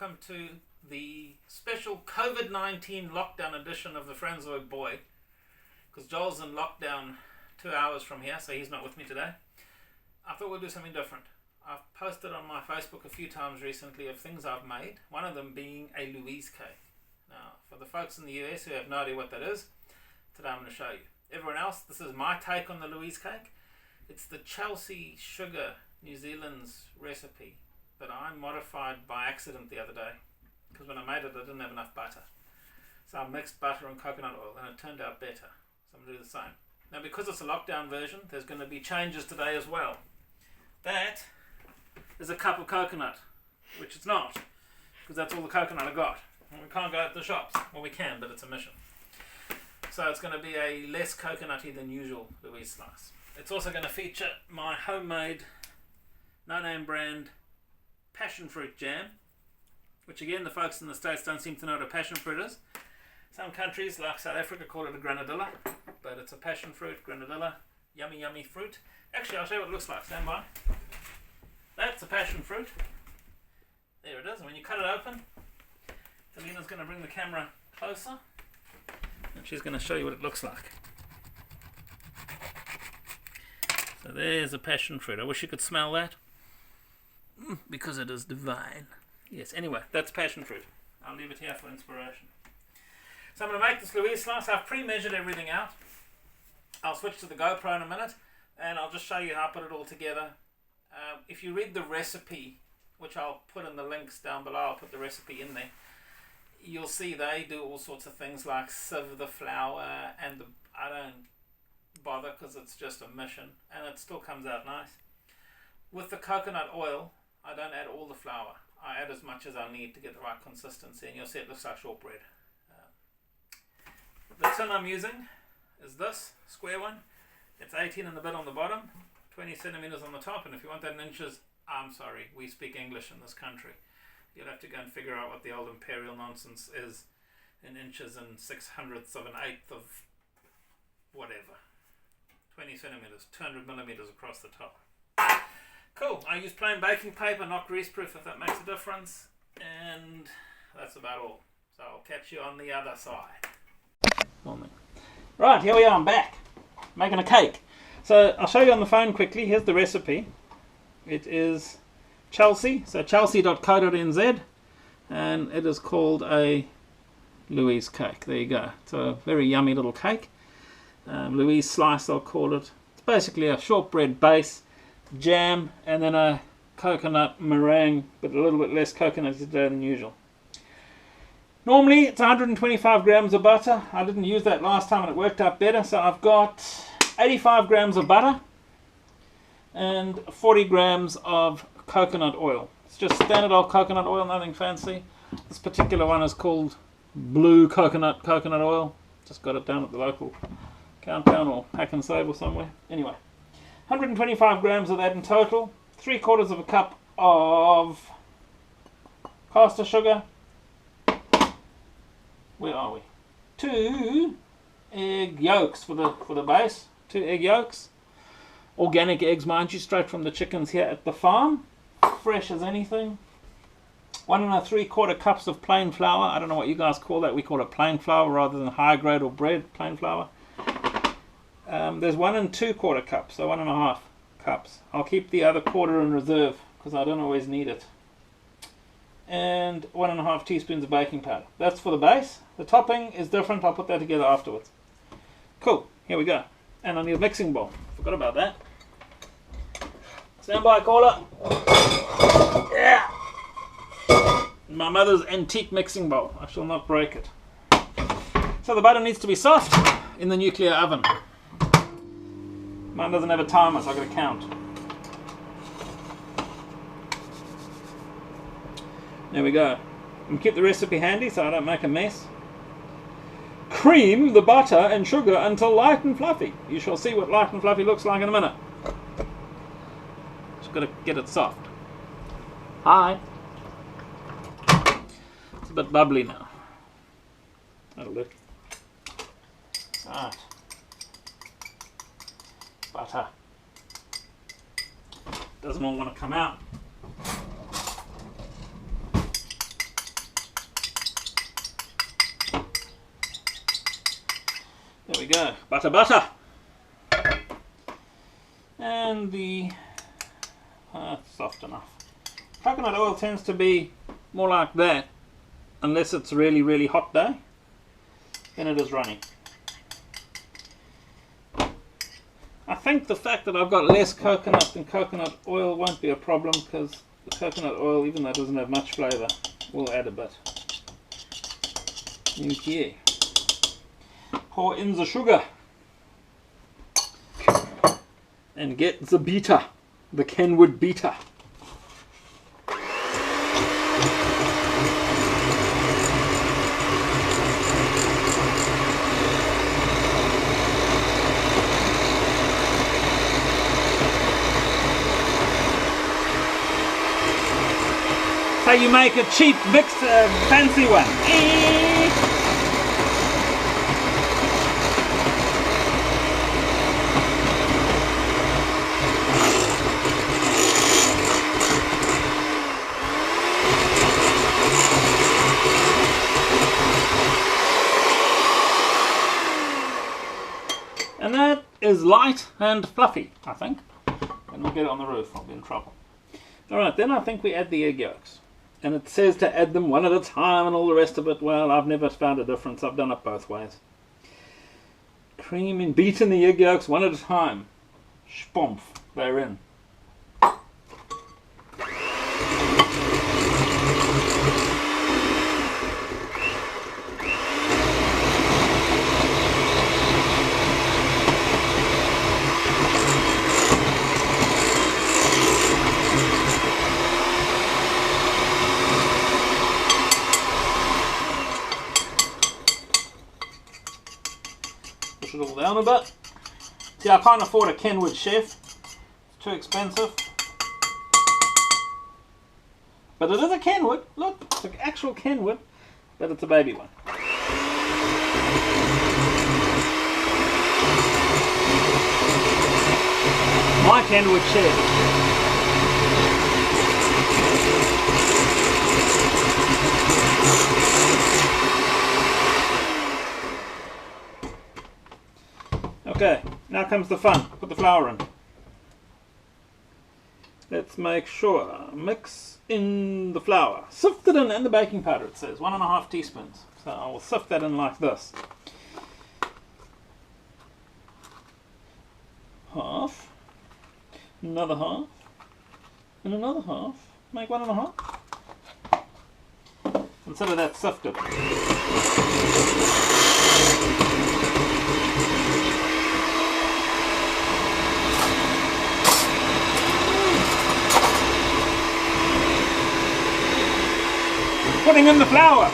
welcome to the special COVID-19 lockdown edition of the Friendsburg Boy, because Joel's in lockdown 2 hours from here, so he's not with me today. I thought we'd do something different. I've posted on my Facebook a few times recently of things I've made, one of them being a Louise cake. Now, for the folks in the US who have no idea what that is, today I'm going to show you. Everyone else, this is my take on the Louise cake. It's the Chelsea Sugar New Zealand's recipe that I modified by accident the other day, because when I made it I didn't have enough butter. So I mixed butter and coconut oil and it turned out better. So I'm going to do the same. Now because it's a lockdown version, there's going to be changes today as well. That is a cup of coconut, which it's not, because that's all the coconut I got. And we can't go out to the shops. Well, we can, but it's a mission. So it's going to be a less coconutty than usual Louise slice. It's also going to feature my homemade, no-name brand passion fruit jam, which again the folks in the States don't seem to know what a passion fruit is. Some countries like South Africa call it a grenadilla, but it's a passion fruit, grenadilla, yummy yummy fruit. Actually, I'll show you what it looks like, stand by. That's a passion fruit. There it is, and when you cut it open, Talina's going to bring the camera closer and she's going to show you what it looks like. So there's a passion fruit. I wish you could smell that, because it is divine. Yes, anyway, that's passion fruit. I'll leave it here for inspiration. So I'm going to make this Louise slice. I've pre-measured everything out. I'll switch to the GoPro in a minute and I'll just show you how I put it all together. If you read the recipe, which I'll put in the links down below, I'll put the recipe in there, you'll see they do all sorts of things like sieve the flour, and I don't bother because it's just a mission and it still comes out nice. With the coconut oil, I don't add all the flour. I add as much as I need to get the right consistency, and you'll see it looks like shortbread. The tin I'm using is this square one. It's 18 and a bit on the bottom, 20 centimeters on the top, and if you want that in inches, I'm sorry, we speak English in this country. You'll have to go and figure out what the old imperial nonsense is in inches and 600ths of an eighth of whatever. 20 centimeters, 200 millimeters across the top. Cool, I use plain baking paper, not greaseproof if that makes a difference, and that's about all. So I'll catch you on the other side. Right, here we are, I'm back, making a cake. So I'll show you on the phone quickly. Here's the recipe. It is Chelsea, so chelsea.co.nz, and it is called a Louise cake. There you go. It's a very yummy little cake. Louise slice, I'll call it. It's basically a shortbread base, jam, and then a coconut meringue, but a little bit less coconut today than usual. Normally it's 125 grams of butter. I didn't use that last time and it worked out better, so I've got 85 grams of butter and 40 grams of coconut oil. It's just standard old coconut oil, nothing fancy. This particular one is called blue coconut oil. Just got it down at the local Countdown or Pack and Save or somewhere. Anyway, 125 grams of that in total, 3/4 of a cup of caster sugar. Where are we? 2 egg yolks for the base. 2 egg yolks. Organic eggs, mind you, straight from the chickens here at the farm. Fresh as anything. 1 3/4 cups of plain flour. I don't know what you guys call that. We call it plain flour rather than high grade or bread. Plain flour. There's 1 2/4 cups, so 1.5 cups. I'll keep the other quarter in reserve because I don't always need it. And 1.5 teaspoons of baking powder. That's for the base. The topping is different. I'll put that together afterwards. Cool. Here we go. And I need a mixing bowl. Forgot about that. Stand by, caller. Yeah. My mother's antique mixing bowl. I shall not break it. So the butter needs to be soft in the nuclear oven. Mine doesn't have a timer, so I've got to count. There we go. And keep the recipe handy so I don't make a mess. Cream the butter and sugar until light and fluffy. You shall see what light and fluffy looks like in a minute. Just got to get it soft. Hi. It's a bit bubbly now. That'll do. Right. Butter. Doesn't all want to come out. go. Butter, butter. And the soft enough. Coconut oil tends to be more like that, unless it's really, really hot day. Then it is runny. I think the fact that I've got less coconut than coconut oil won't be a problem, because the coconut oil, even though it doesn't have much flavour, will add a bit. Okay. Pour in the sugar. And get the beater, the Kenwood beater. So you make a cheap mix, fancy one. And that is light and fluffy, I think. And we'll get it on the roof, I'll be in trouble. Alright, then I think we add the egg yolks. And it says to add them one at a time and all the rest of it. Well, I've never found a difference. I've done it both ways. Cream and beat in the egg yolks one at a time. Spomph, they're in. Push it all down a bit. See, I can't afford a Kenwood chef. It's too expensive. But it is a Kenwood. Look, it's an actual Kenwood, but it's a baby one. My Kenwood chef. Okay, now comes the fun. Put the flour in. Let's make sure. Mix in the flour. Sift it in and the baking powder, it says. 1.5 teaspoons. So I will sift that in like this. Half. Another half. And another half. Make 1.5. Consider that sifted. Putting in the flour.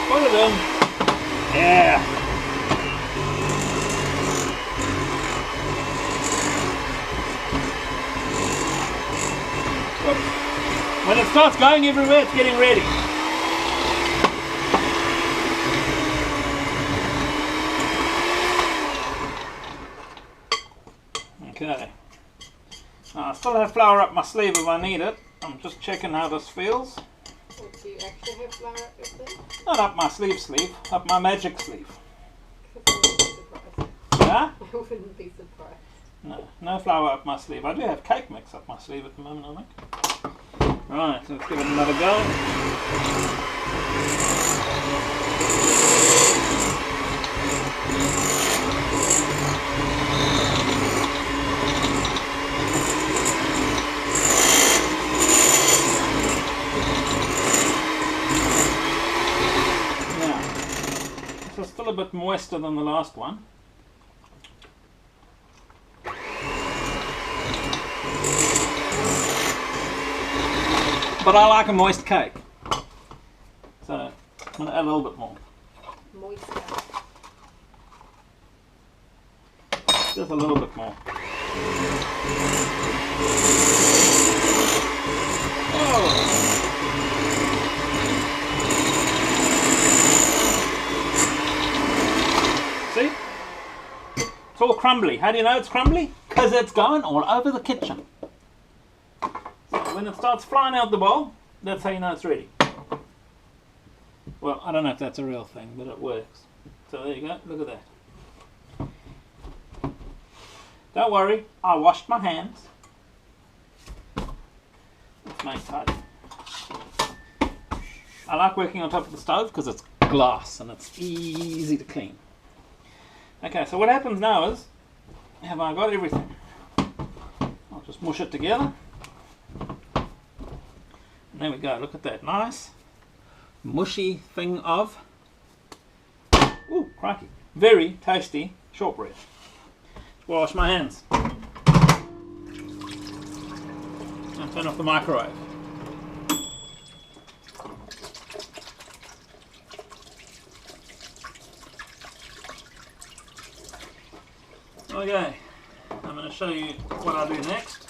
Put it in. Yeah. Oops. When it starts going everywhere, it's getting ready. Okay. Now, I still have flour up my sleeve if I need it. I'm just checking how this feels. Do you actually have flour up your sleeve? Not up my sleeve, up my magic sleeve. I wouldn't be surprised. Yeah? I wouldn't be surprised. No flour up my sleeve. I do have cake mix up my sleeve at the moment, I think. Right, let's give it another go. Now, this is still a bit moister than the last one. But I like a moist cake, so I'm going to add a little bit more. Moist. Just a little bit more. Oh. See? It's all crumbly. How do you know it's crumbly? Because it's going all over the kitchen. So when it starts flying out the bowl, that's how you know it's ready. Well, I don't know if that's a real thing, but it works. So there you go. Look at that. Don't worry, I washed my hands. Let's make tidy. I like working on top of the stove because it's glass and it's easy to clean. Okay, so what happens now is, have I got everything? I'll just mush it together. And there we go, look at that nice mushy thing of, ooh, crikey, very tasty shortbread. Wash my hands. And turn off the microwave. Okay, I'm going to show you what I do next.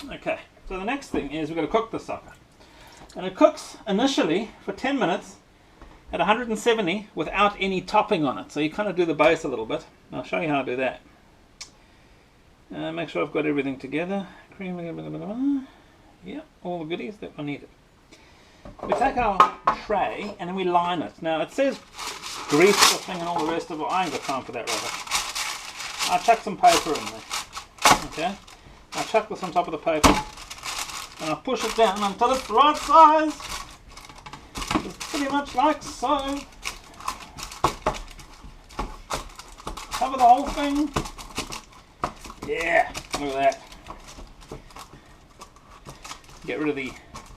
Okay, so the next thing is we're going to cook this sucker. And it cooks initially for 10 minutes at 170 without any topping on it. So you kind of do the base a little bit. I'll show you how to do that. Make sure I've got everything together. Cream, yeah, all the goodies that I needed. We take our tray and then we line it. Now it says grease the thing and all the rest of it. I ain't got time for that rubbish. I chuck some paper in there. Okay, I chuck this on top of the paper and I push it down until it's the right size. It's pretty much like so. Cover the whole thing. Yeah, look at that. Get rid of the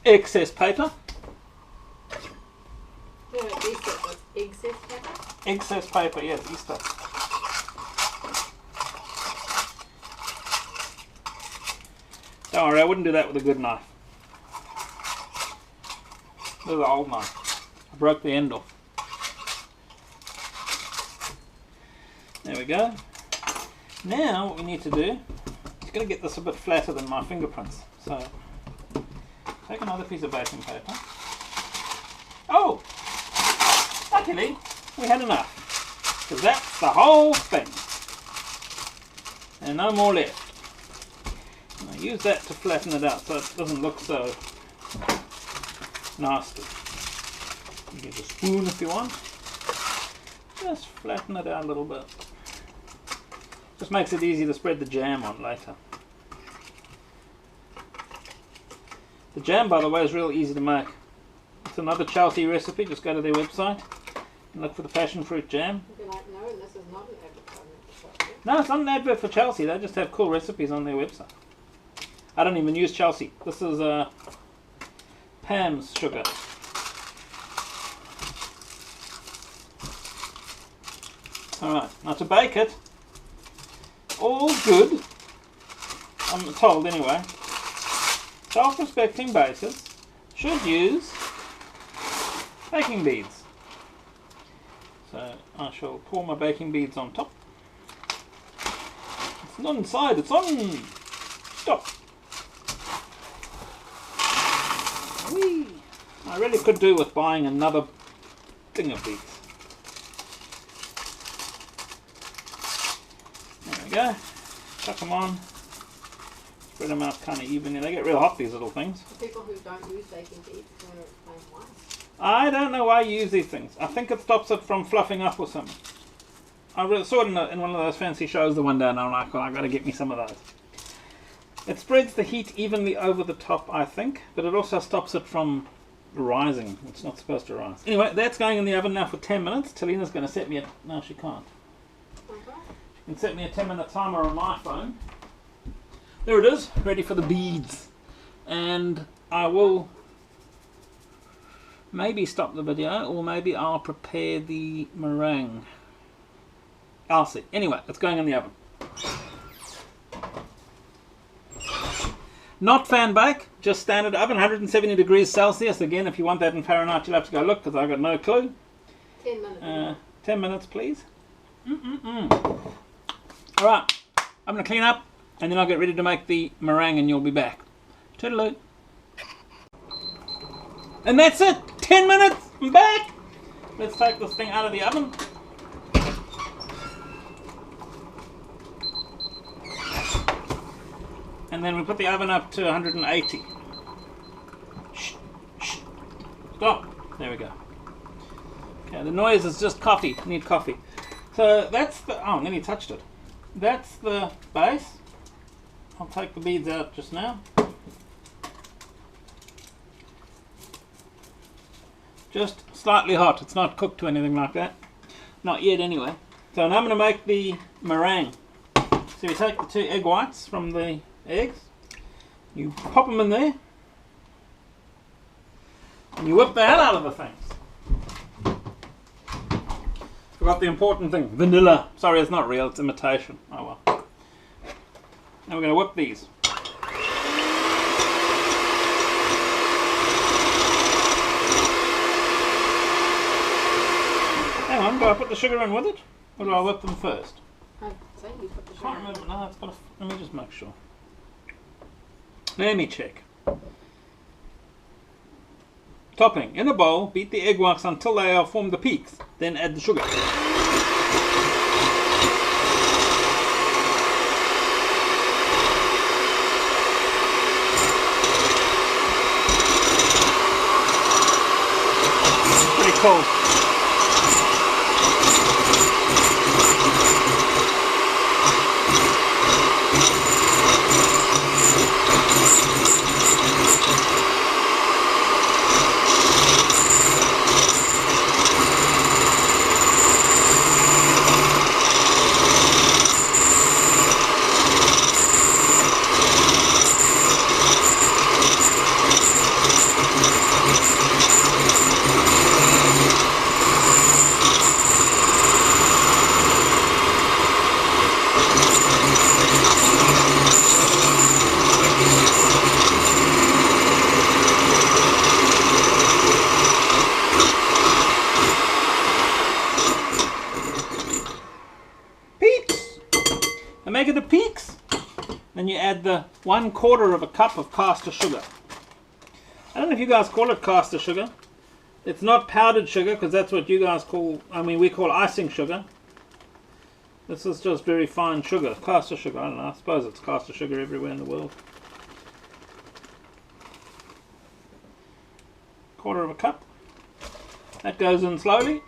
excess paper. Yeah, excess paper. Excess paper, yes, Easter. Don't worry, I wouldn't do that with a good knife. This is an old knife. I broke the end off. There we go. Now what we need to do is going to get this a bit flatter than my fingerprints. So take another piece of baking paper. Oh! Luckily we had enough. Because that's the whole thing. And no more left. And I use that to flatten it out so it doesn't look so nasty. You get a spoon if you want. Just flatten it out a little bit. Just makes it easy to spread the jam on later. The jam, by the way, is real easy to make. It's another Chelsea recipe. Just go to their website and look for the passion fruit jam. You'd be like, no, this is not an advertisement for Chelsea. No, it's not an advert for Chelsea. They just have cool recipes on their website. I don't even use Chelsea. This is Pam's sugar. Alright, now to bake it, all good, I'm told anyway, self-respecting bakers should use baking beads. So I shall pour my baking beads on top. It's not inside, it's on! Stop! Whee! I really could do with buying another thing of beads. There we go. Chuck them on. Spread them out kind of evenly. They get real hot, these little things. For people who don't use baking beads, do you want to explain why? I don't know why you use these things. I think it stops it from fluffing up or something. I saw it in one of those fancy shows the one day and I'm like, well, I've got to get me some of those. It spreads the heat evenly over the top, I think, but it also stops it from rising. It's not supposed to rise. Anyway, that's going in the oven now for 10 minutes. Talina's going to set me a... No, she can't. She can set me a 10-minute timer on my phone. There it is, ready for the beads. And I will maybe stop the video, or maybe I'll prepare the meringue. I'll see. Anyway, it's going in the oven. Not fan bake, just standard oven, 170 degrees Celsius. Again, if you want that in Fahrenheit, you'll have to go look because I've got no clue. 10 minutes. 10 minutes, please. Alright, I'm going to clean up and then I'll get ready to make the meringue and you'll be back. Toodaloo. And that's it! 10 minutes! I'm back! Let's take this thing out of the oven. And then we put the oven up to 180. Shh, shh. Stop. There we go. Okay, the noise is just coffee. I need coffee. So that's the... Oh, I nearly touched it. That's the base. I'll take the beads out just now. Just slightly hot. It's not cooked to anything like that. Not yet anyway. So now I'm going to make the meringue. So you take the 2 egg whites from the eggs. You pop them in there. And you whip the hell out of the things. Forgot the important thing. Vanilla. Sorry, it's not real. It's imitation. Oh well. Now we're going to whip these. Hang on, do I put the sugar in with it? Or do I whip them first? I'd say you put the I sugar can't in. remember. No, it's got to, let me just make sure. Let me check. Topping. In a bowl, beat the egg whites until they have formed the peaks. Then add the sugar. Pretty cool. Make it the peaks. Then you add the 1/4 cup of caster sugar. I don't know if you guys call it caster sugar. It's not powdered sugar because that's what you guys call, I mean we call icing sugar. This is just very fine sugar, caster sugar. I don't know, I suppose it's caster sugar everywhere in the world. 1/4 cup. That goes in slowly.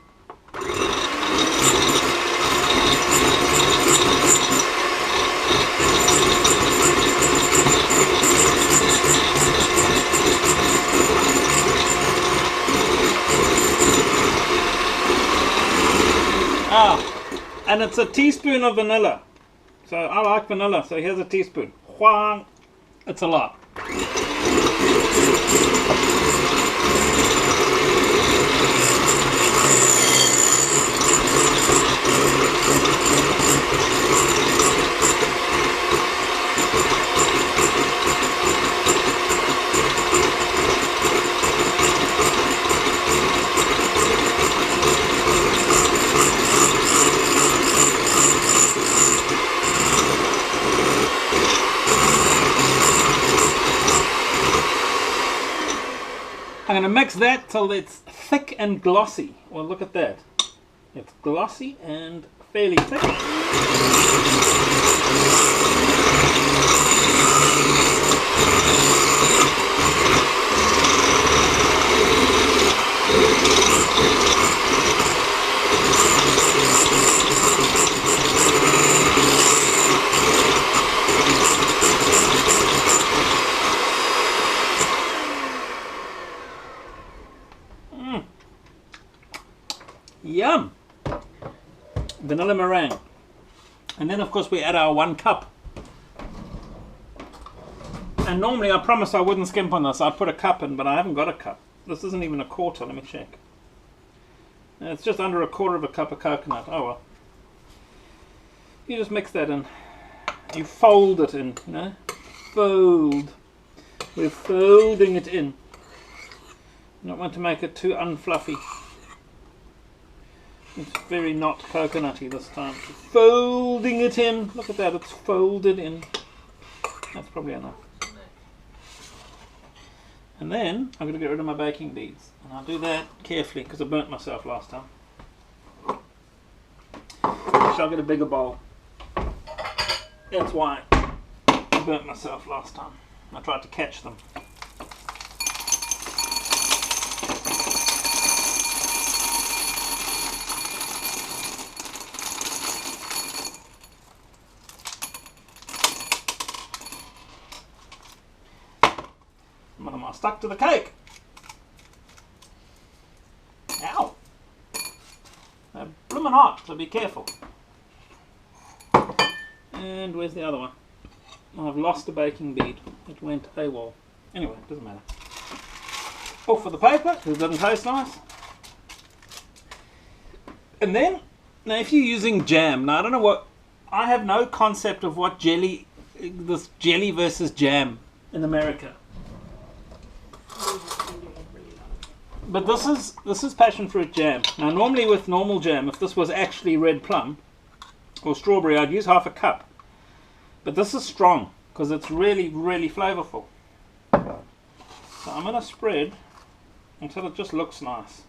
And it's a teaspoon of vanilla. So I like vanilla, so here's a teaspoon. Huang. It's a lot. I'm going to mix that till it's thick and glossy. Well, look at that. It's glossy and fairly thick. Yum! Vanilla meringue. And then of course we add our 1 cup. And normally I promised I wouldn't skimp on this. I'd put a cup in, but I haven't got a cup. This isn't even a 1/4. Let me check. It's just under 1/4 cup of coconut. Oh well. You just mix that in. You fold it in, you know. Fold. We're folding it in. You don't want to make it too unfluffy. It's very not coconutty this time. Folding it in. Look at that, it's folded in. That's probably enough. And then I'm going to get rid of my baking beads. And I'll do that carefully because I burnt myself last time. Actually, I'll get a bigger bowl. That's why I burnt myself last time. I tried to catch them. Some of them are stuck to the cake. Ow! They're blooming hot, so be careful. And where's the other one? Oh, I've lost a baking bead. It went AWOL. Anyway, it doesn't matter. Off for the paper, because it doesn't taste nice. And then, now if you're using jam, now I don't know what, I have no concept of what jelly, this jelly versus jam in America. But this is passion fruit jam. Now normally with normal jam, if this was actually red plum or strawberry, I'd use half a cup. But this is strong because it's really, really flavorful. So I'm going to spread until it just looks nice.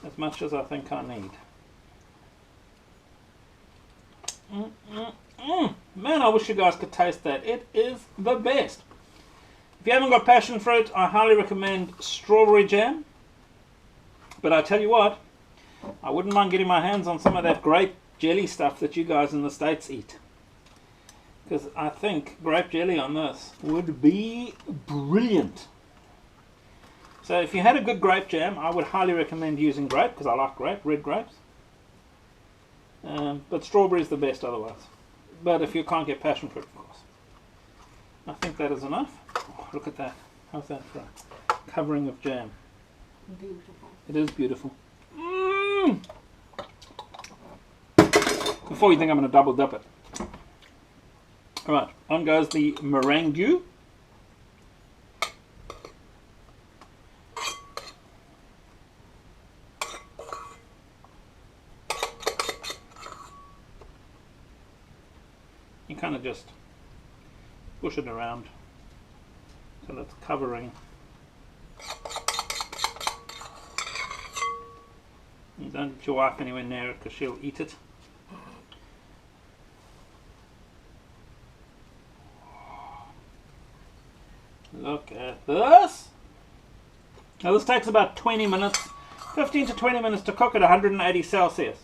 As much as I think I need. Man, I wish you guys could taste that. It is the best. If you haven't got passion fruit, I highly recommend strawberry jam. But I tell you what, I wouldn't mind getting my hands on some of that grape jelly stuff that you guys in the States eat. Because I think grape jelly on this would be brilliant. So if you had a good grape jam, I would highly recommend using grape, because I like grape, red grapes. But strawberry is the best otherwise. But if you can't get passion fruit, of course. I think that is enough. Oh, look at that. How's that for a covering of jam? Beautiful. It is beautiful. Before you think I'm going to double dip it. Alright, on goes the meringue. You kind of just push it around so it's covering. And don't let your wife anywhere near it because she'll eat it. Look at this. Now this takes about 20 minutes, 15 to 20 minutes to cook at 180 Celsius.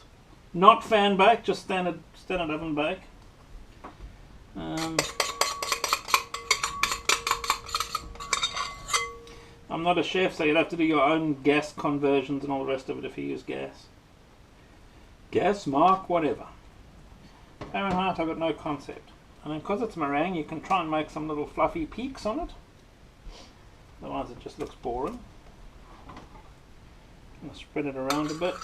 Not fan bake, just standard oven bake. I'm not a chef, so you'll have to do your own gas conversions and all the rest of it if you use gas. Gas, mark, whatever. Fahrenheit, I've got no concept. And then because it's meringue, you can try and make some little fluffy peaks on it. Otherwise it just looks boring. I'm going to spread it around a bit.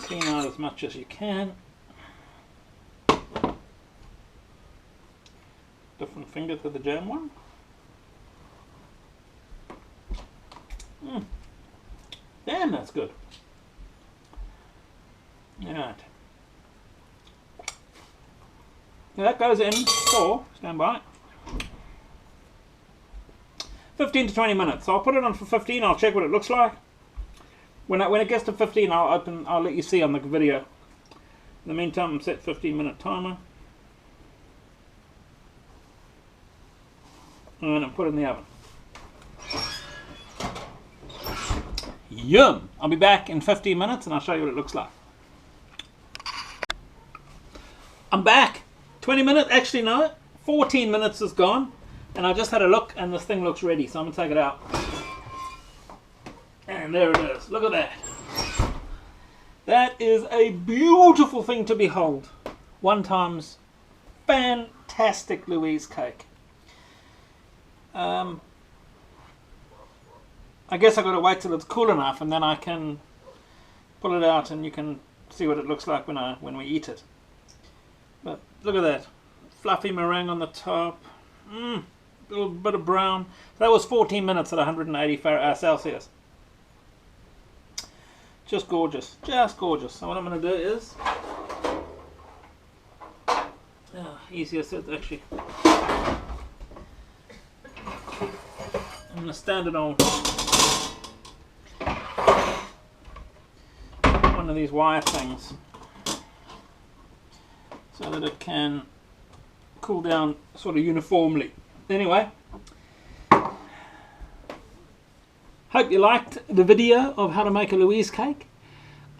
Clean out as much as you can. Different finger to the jam one. Damn, that's good. Alright. Now that goes in for, stand by, 15 to 20 minutes. So I'll put it on for 15, I'll check what it looks like. When it gets to 15, I'll let you see on the video. In the meantime, I'm set 15-minute timer. And I'm put it in the oven. Yum! I'll be back in 15 minutes and I'll show you what it looks like. I'm back. 20 minutes, actually no, 14 minutes is gone. And I just had a look and this thing looks ready, so I'm going to take it out. And there it is. Look at that. That is a beautiful thing to behold. One times fantastic Louise cake. I guess I've got to wait till it's cool enough and then I can pull it out and you can see what it looks like when we eat it. But look at that. Fluffy meringue on the top. little bit of brown. That was 14 minutes at 180 Celsius. Just gorgeous. Just gorgeous. So what I'm going to do is... easier said actually. I'm going to stand it on one of these wire things so that it can cool down sort of uniformly. Anyway, hope you liked the video of how to make a Louise cake.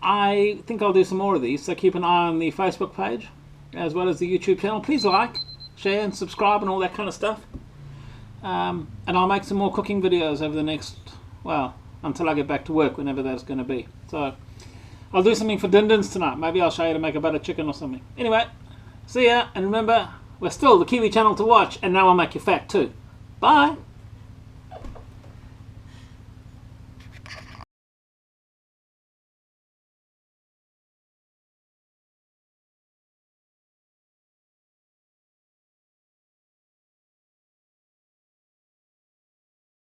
I think I'll do some more of these, so keep an eye on the Facebook page as well as the YouTube channel. Please like, share and subscribe and all that kind of stuff. And I'll make some more cooking videos over the next, well, until I get back to work, whenever that's going to be. So I'll do something for din-dins tonight. Maybe I'll show you to make a butter chicken or something. Anyway, see ya, and remember, we're still the Kiwi channel to watch, and now I'll make you fat too. Bye!